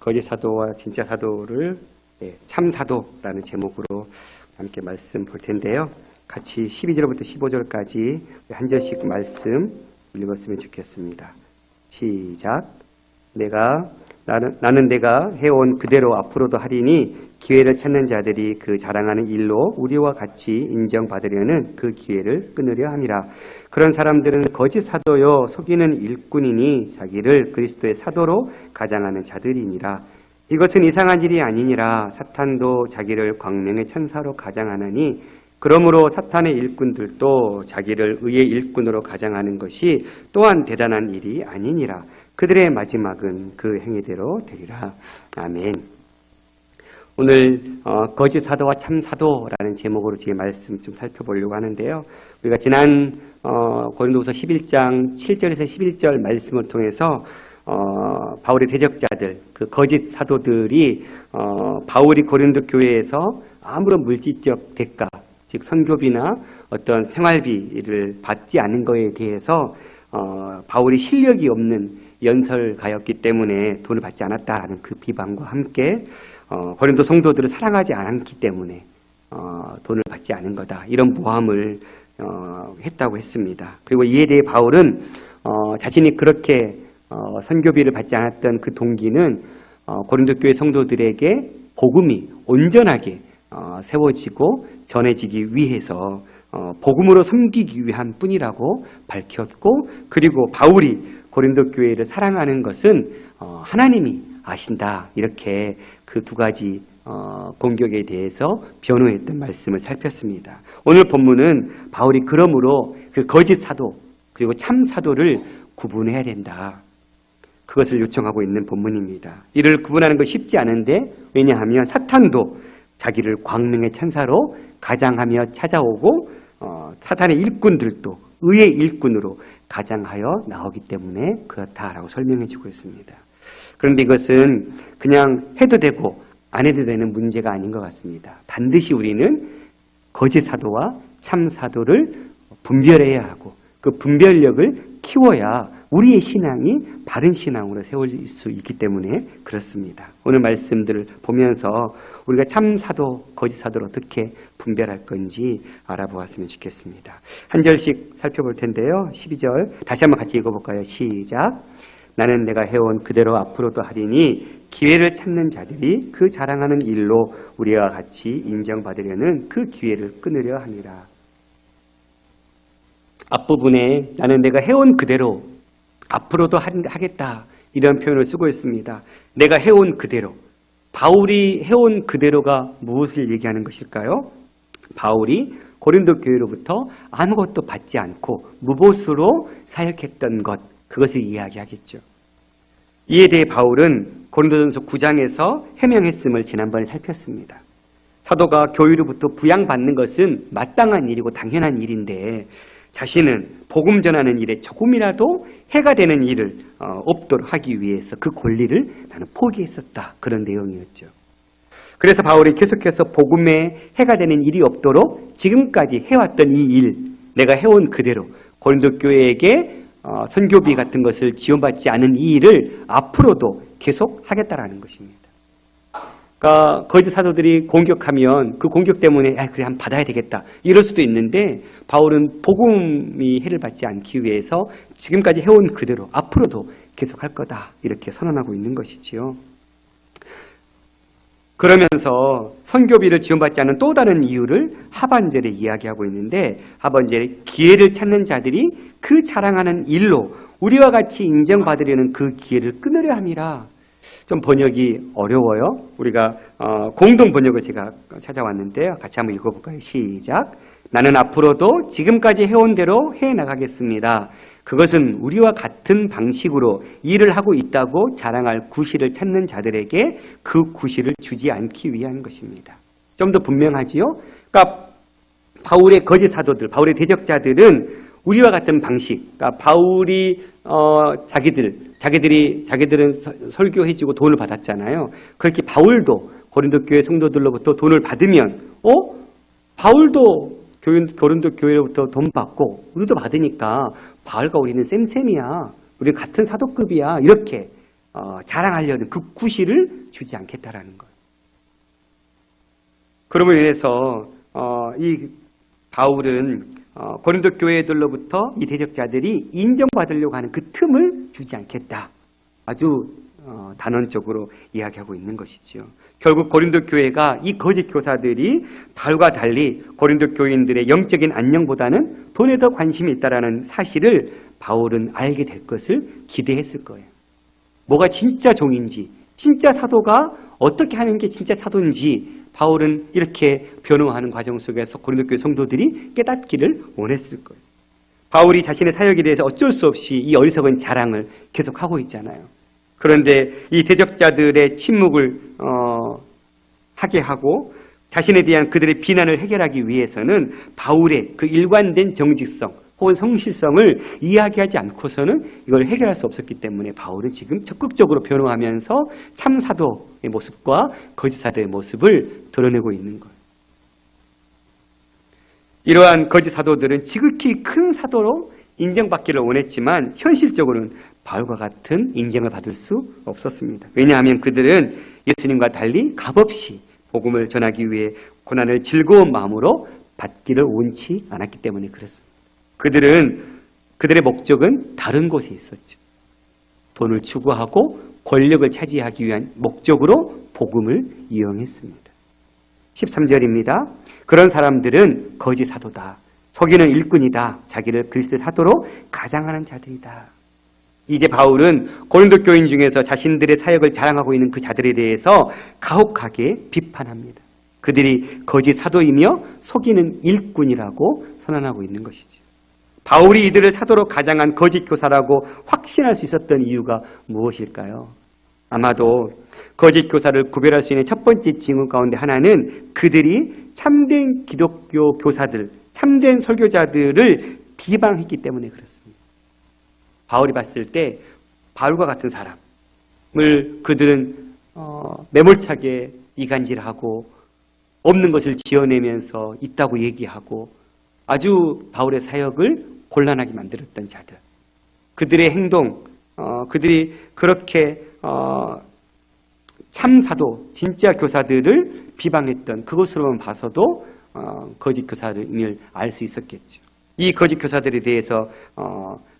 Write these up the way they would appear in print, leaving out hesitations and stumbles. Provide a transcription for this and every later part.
거짓 사도와 진짜 사도를 참 사도라는 제목으로 함께 말씀 볼 텐데요. 같이 12절부터 15절까지 한 절씩 말씀 읽었으면 좋겠습니다. 시작. 나는 내가 해온 그대로 앞으로도 하리니 기회를 찾는 자들이 그 자랑하는 일로 우리와 같이 인정받으려는 그 기회를 끊으려 함이라. 그런 사람들은 거짓 사도요 속이는 일꾼이니 자기를 그리스도의 사도로 가장하는 자들이니라. 이것은 이상한 일이 아니니라. 사탄도 자기를 광명의 천사로 가장하느니 그러므로 사탄의 일꾼들도 자기를 의의 일꾼으로 가장하는 것이 또한 대단한 일이 아니니라. 그들의 마지막은 그 행위대로 되리라. 아멘. 오늘 거짓 사도와 참 사도라는 제목으로 제 말씀 좀 살펴보려고 하는데요. 우리가 지난 고린도후서 11장 7절에서 11절 말씀을 통해서 바울의 대적자들, 그 거짓 사도들이 바울이 고린도 교회에서 아무런 물질적 대가, 즉 선교비나 어떤 생활비를 받지 않은 것에 대해서 바울이 실력이 없는 연설가였기 때문에 돈을 받지 않았다라는 그 비방과 함께 고린도 성도들을 사랑하지 않았기 때문에 돈을 받지 않은 거다, 이런 모함을 했다고 했습니다. 그리고 이에 대해 바울은 자신이 그렇게 선교비를 받지 않았던 그 동기는 고린도 교회 성도들에게 복음이 온전하게 세워지고 전해지기 위해서 복음으로 섬기기 위한 뿐이라고 밝혔고, 그리고 바울이 고린도 교회를 사랑하는 것은 하나님이 아신다, 이렇게 그 두 가지 공격에 대해서 변호했던 말씀을 살폈습니다. 오늘 본문은 바울이 그러므로 그 거짓 사도 그리고 참 사도를 구분해야 된다, 그것을 요청하고 있는 본문입니다. 이를 구분하는 것이 쉽지 않은데, 왜냐하면 사탄도 자기를 광명의 천사로 가장하며 찾아오고 사탄의 일꾼들도 의의 일꾼으로 가장하여 나오기 때문에 그렇다라고 설명해주고 있습니다. 그런데 이것은 그냥 해도 되고 안 해도 되는 문제가 아닌 것 같습니다. 반드시 우리는 거짓 사도와 참 사도를 분별해야 하고 그 분별력을 키워야 우리의 신앙이 바른 신앙으로 세워질 수 있기 때문에 그렇습니다. 오늘 말씀들을 보면서 우리가 참 사도, 거짓 사도를 어떻게 분별할 건지 알아보았으면 좋겠습니다. 한 절씩 살펴볼 텐데요. 12절 다시 한번 같이 읽어볼까요? 시작. 나는 내가 해온 그대로 앞으로도 하리니 기회를 찾는 자들이 그 자랑하는 일로 우리와 같이 인정받으려는 그 기회를 끊으려 함이라. 앞부분에 나는 내가 해온 그대로 앞으로도 하겠다, 이런 표현을 쓰고 있습니다. 내가 해온 그대로. 바울이 해온 그대로가 무엇을 얘기하는 것일까요? 바울이 고린도 교회로부터 아무것도 받지 않고 무보수로 사역했던 것, 그것을 이야기하겠죠. 이에 대해 바울은 고린도전서 9장에서 해명했음을 지난번에 살폈습니다. 사도가 교회로부터 부양받는 것은 마땅한 일이고 당연한 일인데 자신은 복음 전하는 일에 조금이라도 해가 되는 일을 없도록 하기 위해서 그 권리를 나는 포기했었다, 그런 내용이었죠. 그래서 바울이 계속해서 복음에 해가 되는 일이 없도록 지금까지 해왔던 이 일, 내가 해온 그대로 고린도 교회에게 선교비 같은 것을 지원받지 않은 이 일을 앞으로도 계속 하겠다라는 것입니다. 그러니까 거짓 사도들이 공격하면 그 공격 때문에 그래 한번 받아야 되겠다, 이럴 수도 있는데 바울은 복음이 해를 받지 않기 위해서 지금까지 해온 그대로 앞으로도 계속할 거다, 이렇게 선언하고 있는 것이지요. 그러면서 선교비를 지원받지 않은 또 다른 이유를 하반절에 이야기하고 있는데, 하반절에 기회를 찾는 자들이 그 자랑하는 일로 우리와 같이 인정받으려는 그 기회를 끊으려 함이라. 좀 번역이 어려워요. 우리가 공동 번역을 제가 찾아왔는데요. 같이 한번 읽어볼까요? 시작. 나는 앞으로도 지금까지 해온 대로 해나가겠습니다. 그것은 우리와 같은 방식으로 일을 하고 있다고 자랑할 구실을 찾는 자들에게 그 구실을 주지 않기 위한 것입니다. 좀 더 분명하지요? 그러니까 바울의 거짓 사도들, 바울의 대적자들은 우리와 같은 방식, 그러니까 바울이 자기들은 설교해주고 돈을 받았잖아요. 그렇게 바울도 고린도 교회 성도들로부터 돈을 받으면 바울도 고린도 교회로부터 돈 받고 우리도 받으니까 바울과 우리는 쌤쌤이야, 우리 같은 사도급이야, 이렇게 자랑하려는 그 구실을 주지 않겠다라는 거예요. 그러므로 인해서 이 바울은 고린도 교회들로부터 이 대적자들이 인정받으려고 하는 그 틈을 주지 않겠다. 아주 단언적으로 이야기하고 있는 것이죠. 결국 고린도 교회가 이 거짓 교사들이 바울과 달리 고린도 교인들의 영적인 안녕보다는 돈에 더 관심이 있다는 사실을 바울은 알게 될 것을 기대했을 거예요. 뭐가 진짜 종인지, 진짜 사도가 어떻게 하는 게 진짜 사도인지 바울은 이렇게 변호하는 과정 속에서 고린도 교회 성도들이 깨닫기를 원했을 거예요. 바울이 자신의 사역에 대해서 어쩔 수 없이 이 어리석은 자랑을 계속하고 있잖아요. 그런데 이 대적자들의 침묵을 하게 하고 자신에 대한 그들의 비난을 해결하기 위해서는 바울의 그 일관된 정직성 혹은 성실성을 이야기하지 않고서는 이걸 해결할 수 없었기 때문에 바울은 지금 적극적으로 변호하면서 참 사도의 모습과 거짓 사도의 모습을 드러내고 있는 거예요. 이러한 거짓 사도들은 지극히 큰 사도로 인정받기를 원했지만 현실적으로는 바울과 같은 인정을 받을 수 없었습니다. 왜냐하면 그들은 예수님과 달리 값없이 복음을 전하기 위해 고난을 즐거운 마음으로 받기를 원치 않았기 때문에 그렇습니다. 그들의 목적은 다른 곳에 있었죠. 돈을 추구하고 권력을 차지하기 위한 목적으로 복음을 이용했습니다. 13절입니다. 그런 사람들은 거짓 사도다. 속이는 일꾼이다. 자기를 그리스도의 사도로 가장하는 자들이다. 이제 바울은 고린도 교인 중에서 자신들의 사역을 자랑하고 있는 그 자들에 대해서 가혹하게 비판합니다. 그들이 거짓 사도이며 속이는 일꾼이라고 선언하고 있는 것이죠. 바울이 이들을 사도로 가장한 거짓 교사라고 확신할 수 있었던 이유가 무엇일까요? 아마도 거짓 교사를 구별할 수 있는 첫 번째 징후 가운데 하나는 그들이 참된 기독교 교사들, 참된 설교자들을 비방했기 때문에 그렇습니다. 바울이 봤을 때 바울과 같은 사람을 그들은 매몰차게 이간질하고 없는 것을 지어내면서 있다고 얘기하고 아주 바울의 사역을 곤란하게 만들었던 자들. 그들의 행동, 그들이 그렇게 참사도, 진짜 교사들을 비방했던 그것으로만 봐서도 거짓 교사임을 알 수 있었겠죠. 이 거짓 교사들에 대해서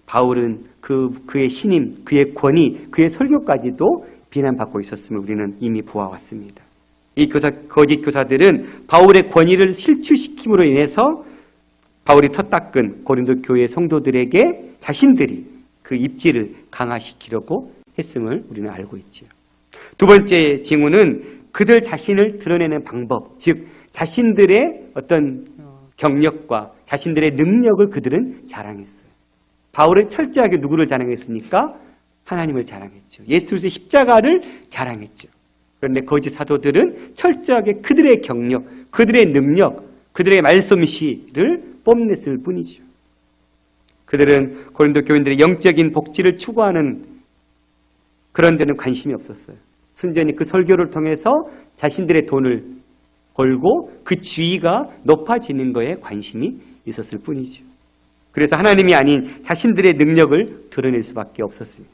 바울은 그의 신임, 그의 권위, 그의 설교까지도 비난받고 있었음을 우리는 이미 보아왔습니다. 이 거짓 교사들은 바울의 권위를 실추시킴으로 인해서 바울이 텄닦은 고린도 교회 성도들에게 자신들이 그 입지를 강화시키려고 했음을 우리는 알고 있죠. 두 번째 징후는 그들 자신을 드러내는 방법, 즉 자신들의 어떤 경력과 자신들의 능력을 그들은 자랑했어요. 바울은 철저하게 누구를 자랑했습니까? 하나님을 자랑했죠. 예수 그리스도의 십자가를 자랑했죠. 그런데 거짓 사도들은 철저하게 그들의 경력, 그들의 능력, 그들의 말씀시를 뽐냈을 뿐이죠. 그들은 고린도 교인들의 영적인 복지를 추구하는 그런 데는 관심이 없었어요. 순전히 그 설교를 통해서 자신들의 돈을 벌고 그 지위가 높아지는 거에 관심이 있었을 뿐이죠. 그래서 하나님이 아닌 자신들의 능력을 드러낼 수밖에 없었습니다.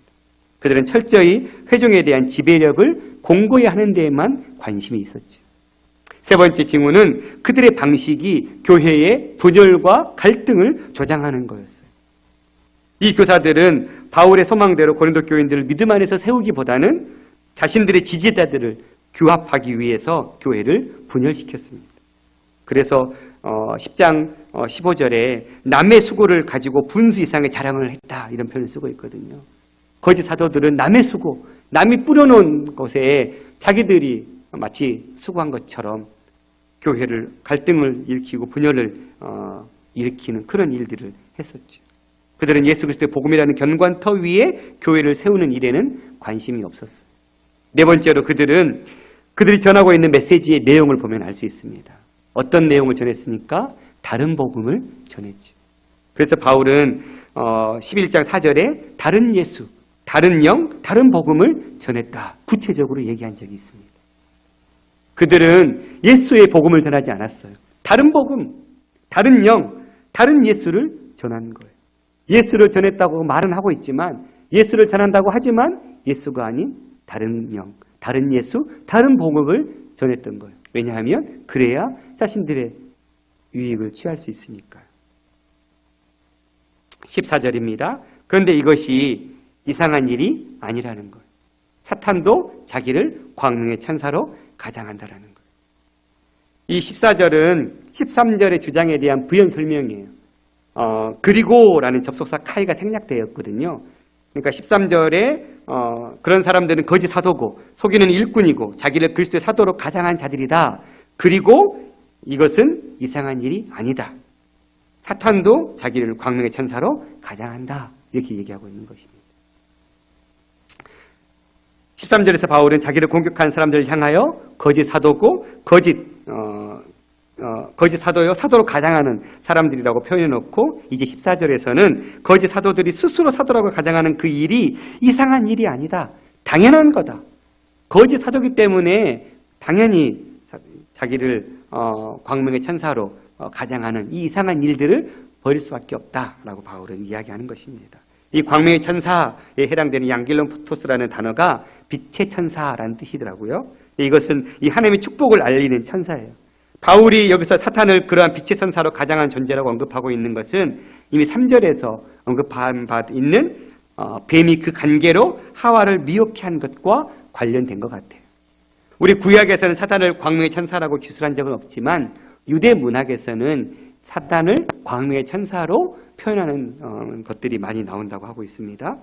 그들은 철저히 회종에 대한 지배력을 공고히 하는 데에만 관심이 있었죠. 세 번째 징후는 그들의 방식이 교회의 분열과 갈등을 조장하는 거였어요. 이 교사들은 바울의 소망대로 고린도 교인들을 믿음 안에서 세우기보다는 자신들의 지지자들을 규합하기 위해서 교회를 분열시켰습니다. 그래서 10장 15절에 남의 수고를 가지고 분수 이상의 자랑을 했다 이런 표현을 쓰고 있거든요. 거짓 사도들은 남의 수고, 남이 뿌려놓은 것에 자기들이 마치 수고한 것처럼 교회를 갈등을 일으키고 분열을 일으키는 그런 일들을 했었죠. 그들은 예수 그리스도의 복음이라는 견관터 위에 교회를 세우는 일에는 관심이 없었어요. 네 번째로 그들이 전하고 있는 메시지의 내용을 보면 알 수 있습니다. 어떤 내용을 전했습니까? 다른 복음을 전했죠. 그래서 바울은 11장 4절에 다른 예수, 다른 영, 다른 복음을 전했다. 구체적으로 얘기한 적이 있습니다. 그들은 예수의 복음을 전하지 않았어요. 다른 복음, 다른 영, 다른 예수를 전한 거예요. 예수를 전했다고 말은 하고 있지만 예수를 전한다고 하지만 예수가 아닌 다른 영, 다른 예수, 다른 복음을 전했던 거예요. 왜냐하면 그래야 자신들의 유익을 취할 수 있으니까요. 14절입니다. 그런데 이것이 이상한 일이 아니라는 거예요. 사탄도 자기를 광명의 천사로 가장한다라는 거예요. 이 14절은 13절의 주장에 대한 부연 설명이에요. 그리고라는 접속사 카이가 생략되었거든요. 그러니까 13절에 그런 사람들은 거짓 사도고 속이는 일꾼이고 자기를 그리스도의 사도로 가장한 자들이다. 그리고 이것은 이상한 일이 아니다. 사탄도 자기를 광명의 천사로 가장한다. 이렇게 얘기하고 있는 것입니다. 13절에서 바울은 자기를 공격한 사람들을 향하여 거짓 사도고 거짓 사도요, 사도로 가장하는 사람들이라고 표현해놓고 이제 14절에서는 거짓 사도들이 스스로 사도라고 가장하는 그 일이 이상한 일이 아니다. 당연한 거다. 거짓 사도기 때문에 당연히 자기를 광명의 천사로 가장하는 이 이상한 일들을 버릴 수밖에 없다라고 바울은 이야기하는 것입니다. 이 광명의 천사에 해당되는 양길론포토스라는 단어가 빛의 천사라는 뜻이더라고요. 이것은 이 하나님의 축복을 알리는 천사예요. 바울이 여기서 사탄을 그러한 빛의 천사로 가장한 존재라고 언급하고 있는 것은 이미 3절에서 언급한 바 있는 뱀이 그 관계로 하와를 미혹해 한 것과 관련된 것 같아요. 우리 구약에서는 사탄을 광명의 천사라고 기술한 적은 없지만 유대 문학에서는 사탄을 광명의 천사로 표현하는 것들이 많이 나온다고 하고 있습니다.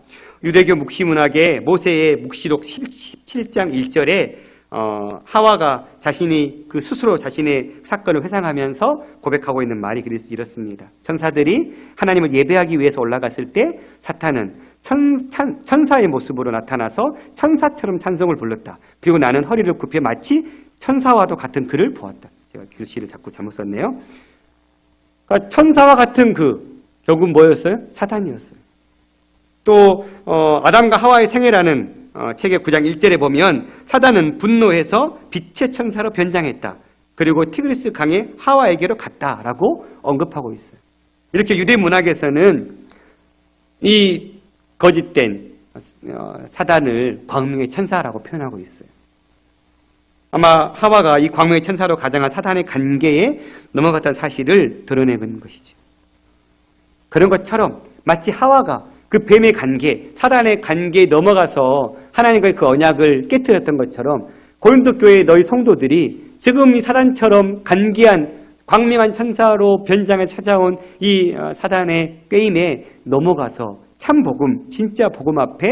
유대교 묵시문학의 모세의 묵시록 17장 1절에 하와가 자신이 스스로 자신의 사건을 회상하면서 고백하고 있는 말이 이렇습니다. 천사들이 하나님을 예배하기 위해서 올라갔을 때 사탄은 천사의 모습으로 나타나서 천사처럼 찬송을 불렀다. 그리고 나는 허리를 굽혀 마치 천사와도 같은 그를 보았다. 제가 글씨를 자꾸 잘못 썼네요. 그러니까 천사와 같은 결국은 뭐였어요? 사탄이었어요. 또 아담과 하와의 생애라는 책의 9장 1절에 보면 사단은 분노해서 빛의 천사로 변장했다. 그리고 티그리스 강의 하와에게로 갔다라고 언급하고 있어요. 이렇게 유대 문학에서는 이 거짓된 사단을 광명의 천사라고 표현하고 있어요. 아마 하와가 이 광명의 천사로 가장한 사단의 관계에 넘어갔다는 사실을 드러내는 것이죠. 그런 것처럼 마치 하와가 그 뱀의 관계, 사단의 관계에 넘어가서 하나님과의 그 언약을 깨뜨렸던 것처럼 고린도 교회의 너희 성도들이 지금 이 사단처럼 관계한 광명한 천사로 변장해 찾아온 이 사단의 꾀임에 넘어가서 참 복음, 진짜 복음 앞에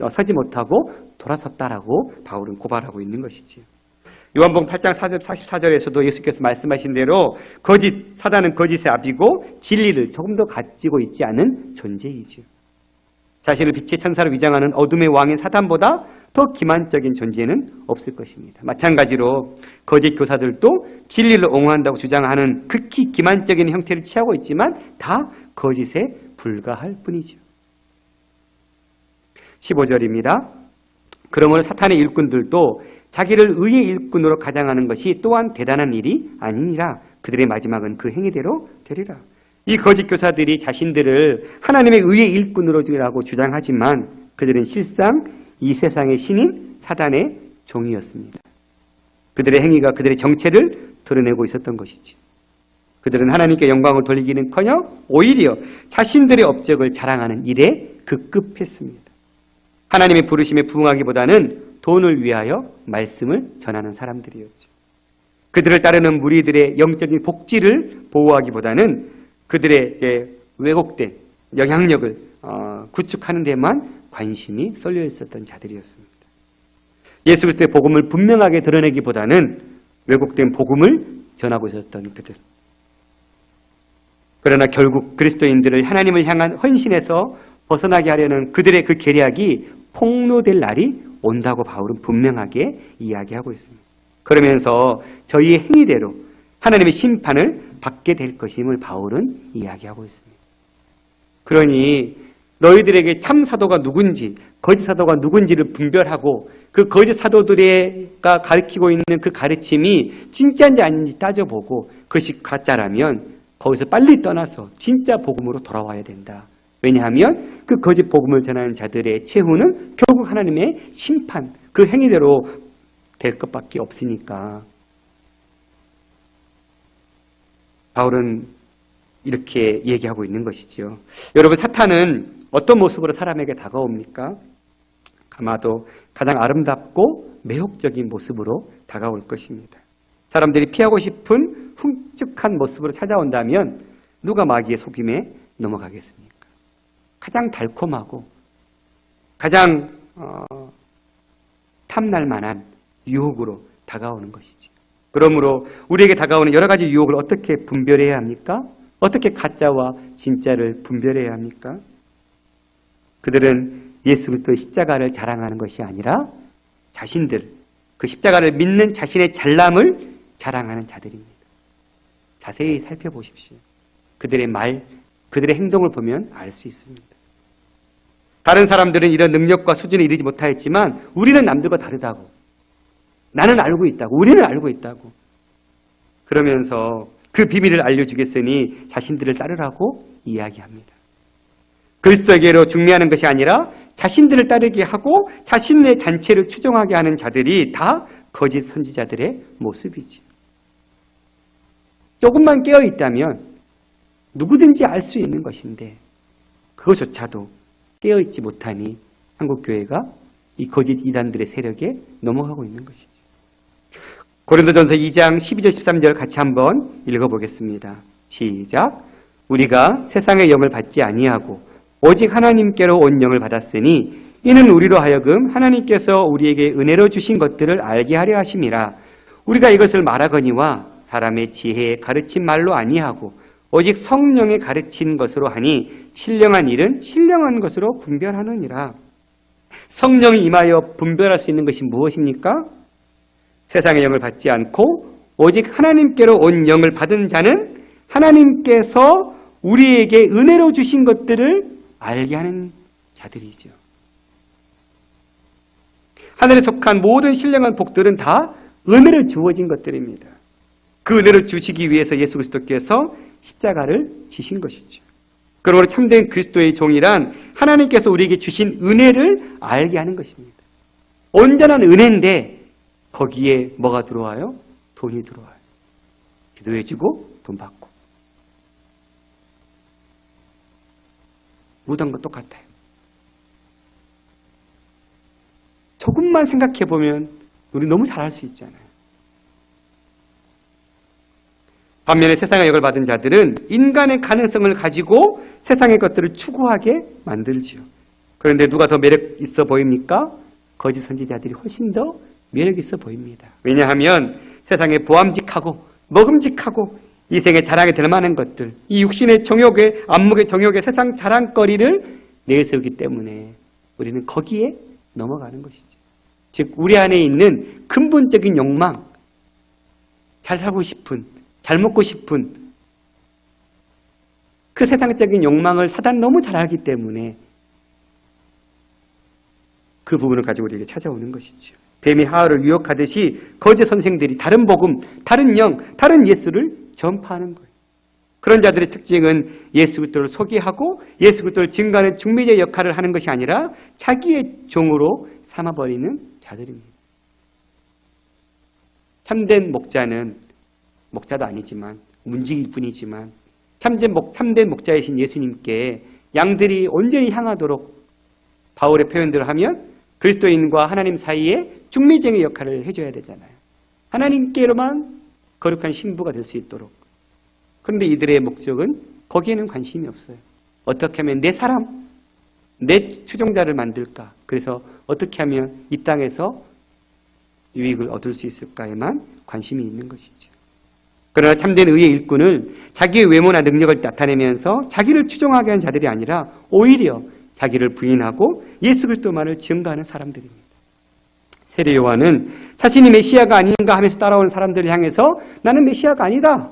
서지 못하고 돌아섰다라고 바울은 고발하고 있는 것이지요. 요한복음 8장 44절에서도 예수께서 말씀하신 대로 사단은 거짓의 아비고 진리를 조금 더 가지고 있지 않은 존재이지요. 자신을 빛의 천사로 위장하는 어둠의 왕인 사단보다 더 기만적인 존재는 없을 것입니다. 마찬가지로 거짓 교사들도 진리를 옹호한다고 주장하는 극히 기만적인 형태를 취하고 있지만 다 거짓에 불과할 뿐이죠. 15절입니다. 그러므로 사탄의 일꾼들도 자기를 의의 일꾼으로 가장하는 것이 또한 대단한 일이 아니니라. 그들의 마지막은 그 행위대로 되리라. 이 거짓 교사들이 자신들을 하나님의 의의 일꾼으로라고 주장하지만 그들은 실상 이 세상의 신인 사단의 종이었습니다. 그들의 행위가 그들의 정체를 드러내고 있었던 것이지. 그들은 하나님께 영광을 돌리기는커녕 오히려 자신들의 업적을 자랑하는 일에 급급했습니다. 하나님의 부르심에 부응하기보다는 돈을 위하여 말씀을 전하는 사람들이었죠. 그들을 따르는 무리들의 영적인 복지를 보호하기보다는 그들의 왜곡된 영향력을 구축하는 데만 관심이 쏠려 있었던 자들이었습니다. 예수 그리스도의 복음을 분명하게 드러내기보다는 왜곡된 복음을 전하고 있었던 그들. 그러나 결국 그리스도인들을 하나님을 향한 헌신에서 벗어나게 하려는 그들의 그 계략이 폭로될 날이 온다고 바울은 분명하게 이야기하고 있습니다. 그러면서 저희의 행위대로 하나님의 심판을 받게 될 것임을 바울은 이야기하고 있습니다. 그러니 너희들에게 참 사도가 누군지 거짓 사도가 누군지를 분별하고 그 거짓 사도들가 가르치고 있는 그 가르침이 진짜인지 아닌지 따져보고 그것이 가짜라면 거기서 빨리 떠나서 진짜 복음으로 돌아와야 된다. 왜냐하면 그 거짓 복음을 전하는 자들의 최후는 결국 하나님의 심판, 그 행위대로 될 것밖에 없으니까. 바울은 이렇게 얘기하고 있는 것이죠. 여러분, 사탄은 어떤 모습으로 사람에게 다가옵니까? 아마도 가장 아름답고 매혹적인 모습으로 다가올 것입니다. 사람들이 피하고 싶은 흉측한 모습으로 찾아온다면 누가 마귀의 속임에 넘어가겠습니까? 가장 달콤하고 가장 탐날 만한 유혹으로 다가오는 것이죠. 그러므로 우리에게 다가오는 여러 가지 유혹을 어떻게 분별해야 합니까? 어떻게 가짜와 진짜를 분별해야 합니까? 그들은 예수 그리스도의 십자가를 자랑하는 것이 아니라 자신들, 그 십자가를 믿는 자신의 잘남을 자랑하는 자들입니다. 자세히 살펴보십시오. 그들의 말, 그들의 행동을 보면 알 수 있습니다. 다른 사람들은 이런 능력과 수준에 이르지 못하였지만 우리는 남들과 다르다고. 나는 알고 있다고. 우리는 알고 있다고. 그러면서 그 비밀을 알려주겠으니 자신들을 따르라고 이야기합니다. 그리스도에게로 중매하는 것이 아니라 자신들을 따르게 하고 자신의 단체를 추종하게 하는 자들이 다 거짓 선지자들의 모습이죠. 조금만 깨어있다면 누구든지 알 수 있는 것인데 그것조차도 깨어있지 못하니 한국교회가 이 거짓 이단들의 세력에 넘어가고 있는 것이죠. 고린도전서 2장 12절 13절 같이 한번 읽어보겠습니다. 시작. 우리가 세상의 영을 받지 아니하고 오직 하나님께로 온 영을 받았으니 이는 우리로 하여금 하나님께서 우리에게 은혜로 주신 것들을 알게 하려 하심이라. 우리가 이것을 말하거니와 사람의 지혜에 가르친 말로 아니하고 오직 성령에 가르친 것으로 하니 신령한 일은 신령한 것으로 분별하느니라. 성령이 임하여 분별할 수 있는 것이 무엇입니까? 세상의 영을 받지 않고 오직 하나님께로 온 영을 받은 자는 하나님께서 우리에게 은혜로 주신 것들을 알게 하는 자들이죠. 하늘에 속한 모든 신령한 복들은 다 은혜로 주어진 것들입니다. 그 은혜를 주시기 위해서 예수 그리스도께서 십자가를 지신 것이죠. 그러므로 참된 그리스도의 종이란 하나님께서 우리에게 주신 은혜를 알게 하는 것입니다. 온전한 은혜인데 거기에 뭐가 들어와요? 돈이 들어와요. 기도해주고 돈 받고. 무당과 똑같아요. 조금만 생각해보면 우리 너무 잘할 수 있잖아요. 반면에 세상의 영을 받은 자들은 인간의 가능성을 가지고 세상의 것들을 추구하게 만들죠. 그런데 누가 더 매력 있어 보입니까? 거짓 선지자들이 훨씬 더 매력 있어 보입니다. 왜냐하면 세상에 보암직하고 먹음직하고 이 생에 자랑이 될 만한 것들, 이 육신의 정욕에, 안목의 정욕에 세상 자랑거리를 내세우기 때문에 우리는 거기에 넘어가는 것이죠. 즉 우리 안에 있는 근본적인 욕망, 잘 살고 싶은, 잘 먹고 싶은 그 세상적인 욕망을 사단 너무 잘 알기 때문에 그 부분을 가지고 우리에게 찾아오는 것이죠. 뱀이 하와를 유혹하듯이 거짓 선생들이 다른 복음, 다른 영, 다른 예수를 전파하는 거예요. 그런 자들의 특징은 예수 그리스도를 소개하고 예수 그리스도를 증거하는 중매자의 역할을 하는 것이 아니라 자기의 종으로 삼아버리는 자들입니다. 참된 목자는 목자도 아니지만 문지기일 뿐이지만 참된 목자이신 예수님께 양들이 온전히 향하도록 바울의 표현대로 하면 그리스도인과 하나님 사이에 중매쟁의 역할을 해줘야 되잖아요. 하나님께로만 거룩한 신부가 될 수 있도록. 그런데 이들의 목적은 거기에는 관심이 없어요. 어떻게 하면 내 사람, 내 추종자를 만들까? 그래서 어떻게 하면 이 땅에서 유익을 얻을 수 있을까에만 관심이 있는 것이죠. 그러나 참된 의의 일꾼은 자기의 외모나 능력을 나타내면서 자기를 추종하게 한 자들이 아니라 오히려 자기를 부인하고 예수 그리스도만을 증거하는 사람들입니다. 세례 요한은 자신이 메시아가 아닌가 하면서 따라오는 사람들을 향해서 나는 메시아가 아니다.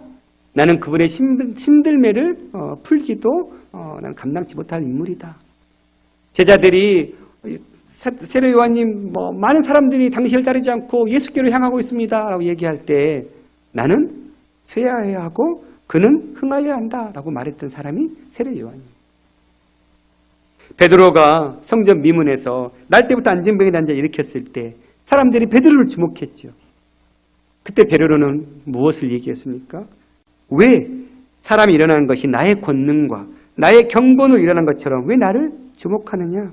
나는 그분의 신들매를 풀기도 나는 감당치 못할 인물이다. 제자들이 세례 요한님 많은 사람들이 당신을 따르지 않고 예수께로 향하고 있습니다 라고 얘기할 때 나는 쇠하여야 하고 그는 흥하여야 한다 라고 말했던 사람이 세례 요한입니다. 베드로가 성전 미문에서 날 때부터 안진병의 난자를 일으켰을 때 사람들이 베드로를 주목했죠. 그때 베드로는 무엇을 얘기했습니까? 왜 사람이 일어나는 것이 나의 권능과 나의 경건으로 일어난 것처럼 왜 나를 주목하느냐?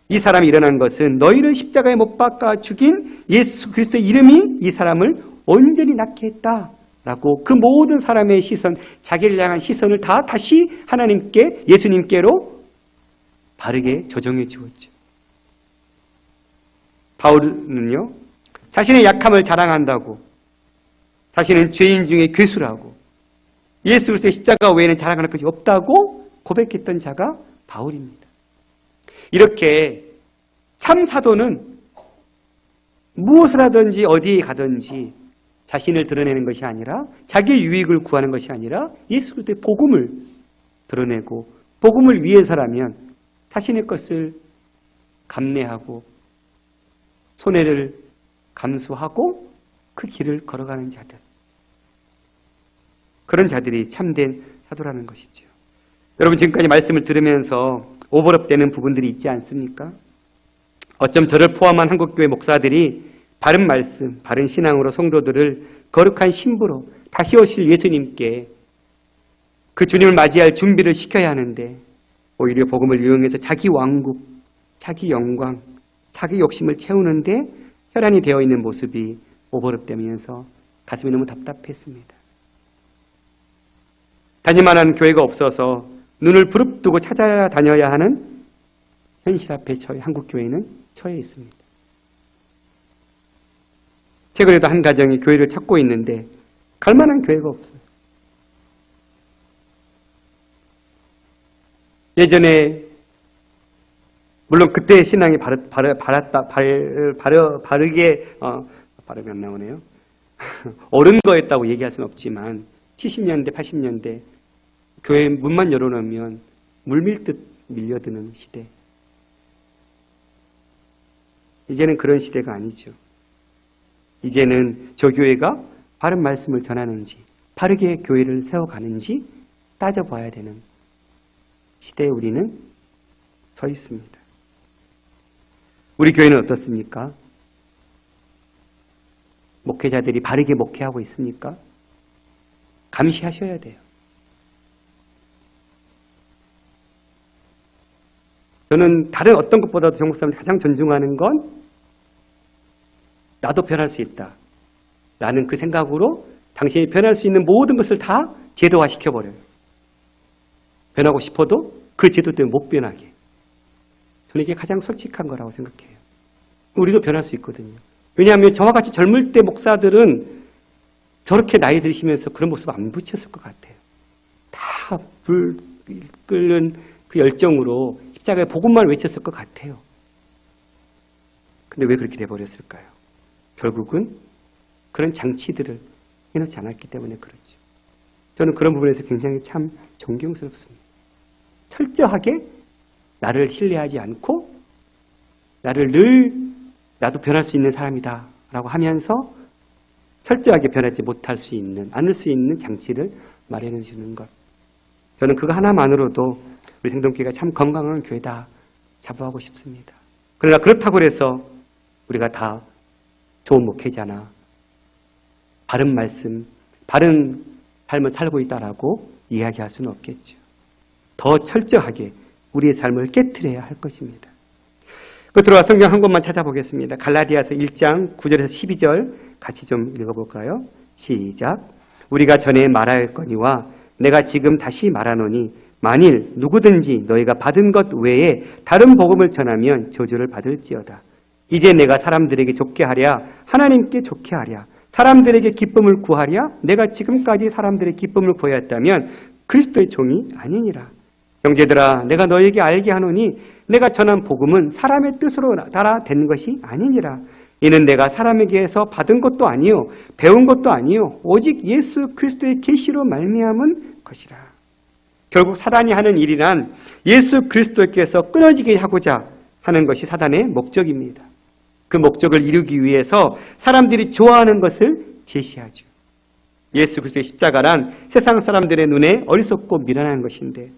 이 사람이 일어난 것은 너희를 십자가에 못 박아 죽인 예수 그리스도의 이름이 이 사람을 온전히 낫게 했다라고 그 모든 사람의 시선, 자기를 향한 시선을 다 다시 하나님께, 예수님께로 바르게 조정해 주었죠. 바울은요, 자신의 약함을 자랑한다고, 자신은 죄인 중에 괴수라고, 예수 그리스도의 십자가 외에는 자랑할 것이 없다고 고백했던 자가 바울입니다. 이렇게 참 사도는 무엇을 하든지 어디에 가든지 자신을 드러내는 것이 아니라 자기의 유익을 구하는 것이 아니라 예수 그리스도의 복음을 드러내고 복음을 위해서라면 자신의 것을 감내하고 손해를 감수하고 그 길을 걸어가는 자들. 그런 자들이 참된 사도라는 것이죠. 여러분 지금까지 말씀을 들으면서 오버랩되는 부분들이 있지 않습니까? 어쩜 저를 포함한 한국교회 목사들이 바른 말씀, 바른 신앙으로 성도들을 거룩한 신부로 다시 오실 예수님께 그 주님을 맞이할 준비를 시켜야 하는데 오히려 복음을 이용해서 자기 왕국, 자기 영광, 자기 욕심을 채우는데 혈안이 되어 있는 모습이 오버랩되면서 가슴이 너무 답답했습니다. 다니만한 교회가 없어서 눈을 부릅뜨고 찾아다녀야 하는 현실 앞에 한국교회는 처해 있습니다. 최근에도 한 가정이 교회를 찾고 있는데 갈 만한 교회가 없어요. 예전에 물론 그때 신앙이 발음이 안 나오네요. 옳은 거였다고 얘기할 수는 없지만 70년대, 80년대 교회 문만 열어놓으면 물밀듯 밀려드는 시대. 이제는 그런 시대가 아니죠. 이제는 저 교회가 바른 말씀을 전하는지 바르게 교회를 세워가는지 따져봐야 되는 시대에 우리는 서 있습니다. 우리 교회는 어떻습니까? 목회자들이 바르게 목회하고 있습니까? 감시하셔야 돼요. 저는 다른 어떤 것보다도 정 목사님을 가장 존중하는 건 나도 변할 수 있다 라는 그 생각으로 당신이 변할 수 있는 모든 것을 다 제도화시켜버려요. 변하고 싶어도 그 제도 때문에 못 변하게. 저는 이게 가장 솔직한 거라고 생각해요. 우리도 변할 수 있거든요. 왜냐하면 저와 같이 젊을 때 목사들은 저렇게 나이 드시면서 그런 모습 안 붙였을 것 같아요. 다 불 끓는 그 열정으로 십자가의 복음만 외쳤을 것 같아요. 근데 왜 그렇게 돼버렸을까요? 결국은 그런 장치들을 해놓지 않았기 때문에 그렇죠. 저는 그런 부분에서 굉장히 참 존경스럽습니다. 철저하게 나를 신뢰하지 않고 나를 늘 나도 변할 수 있는 사람이다 라고 하면서 철저하게 변하지 못할 수 있는, 않을 수 있는 장치를 마련해 주는 것. 저는 그거 하나만으로도 우리 생동교회가 참 건강한 교회다 자부하고 싶습니다. 그러나 그렇다고 해서 우리가 다 좋은 목회자나 바른 말씀, 바른 삶을 살고 있다라고 이야기할 수는 없겠죠. 더 철저하게 우리의 삶을 깨트려야 할 것입니다. 끝으로 성경 한 곳만 찾아보겠습니다. 갈라디아서 1장 9절에서 12절 같이 좀 읽어볼까요? 시작. 우리가 전에 말하였거니와 내가 지금 다시 말하노니 만일 누구든지 너희가 받은 것 외에 다른 복음을 전하면 저주를 받을지어다. 이제 내가 사람들에게 좋게 하랴 하나님께 좋게 하랴 사람들에게 기쁨을 구하랴 내가 지금까지 사람들의 기쁨을 구하였다면 그리스도의 종이 아니니라. 형제들아 내가 너희에게 알게 하노니 내가 전한 복음은 사람의 뜻으로 따라 된 것이 아니니라. 이는 내가 사람에게서 받은 것도 아니요 배운 것도 아니요 오직 예수 그리스도의 계시로 말미암은 것이라. 결국 사단이 하는 일이란 예수 그리스도께서 끊어지게 하고자 하는 것이 사단의 목적입니다. 그 목적을 이루기 위해서 사람들이 좋아하는 것을 제시하죠. 예수 그리스도의 십자가란 세상 사람들의 눈에 어리석고 미련한 것인데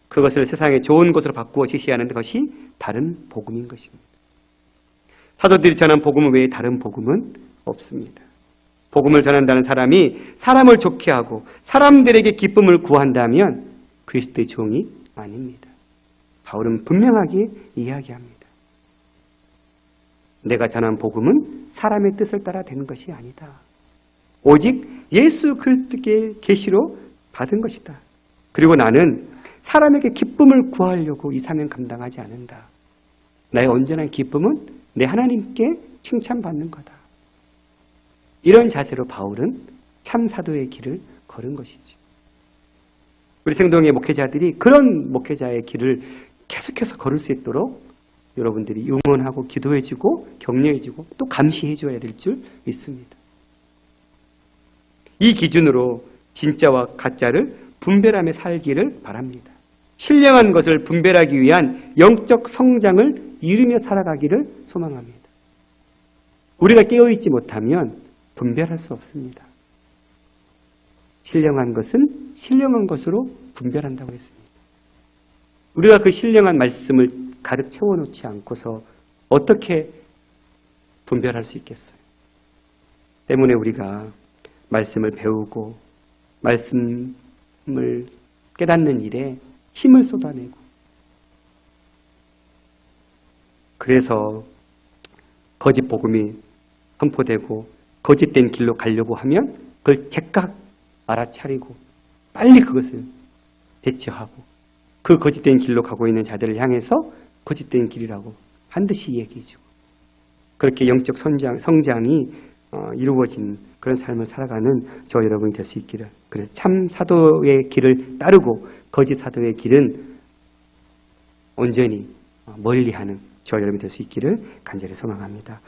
그것을 세상의 좋은 것으로 바꾸어 제시하는 것이 다른 복음인 것입니다. 사도들이 전한 복음 외에 다른 복음은 없습니다. 복음을 전한다는 사람이 사람을 좋게 하고 사람들에게 기쁨을 구한다면 그리스도의 종이 아닙니다. 바울은 분명하게 이야기합니다. 내가 전한 복음은 사람의 뜻을 따라 되는 것이 아니다. 오직 예수 그리스도의 계시로 받은 것이다. 그리고 나는 사람에게 기쁨을 구하려고 이 사명 감당하지 않는다. 나의 온전한 기쁨은 내 하나님께 칭찬받는 거다. 이런 자세로 바울은 참 사도의 길을 걸은 것이죠. 우리 생동의 목회자들이 그런 목회자의 길을 계속해서 걸을 수 있도록 여러분들이 응원하고 기도해주고 격려해주고 또 감시해줘야 될 줄 믿습니다. 이 기준으로 진짜와 가짜를 분별하며 살기를 바랍니다. 신령한 것을 분별하기 위한 영적 성장을 이루며 살아가기를 소망합니다. 우리가 깨어있지 못하면 분별할 수 없습니다. 신령한 것은 신령한 것으로 분별한다고 했습니다. 우리가 그 신령한 말씀을 가득 채워놓지 않고서 어떻게 분별할 수 있겠어요? 때문에 우리가 말씀을 배우고 말씀을 깨닫는 일에 힘을 쏟아내고 그래서 거짓 복음이 선포되고 거짓된 길로 가려고 하면 그걸 즉각 알아차리고 빨리 그것을 대처하고 그 거짓된 길로 가고 있는 자들을 향해서 거짓된 길이라고 반드시 얘기해주고 그렇게 영적 성장이 이루어진 그런 삶을 살아가는 저 여러분이 될 수 있기를. 그래서 참 사도의 길을 따르고 거짓 사도의 길은 온전히 멀리하는 저 여러분이 될 수 있기를 간절히 소망합니다.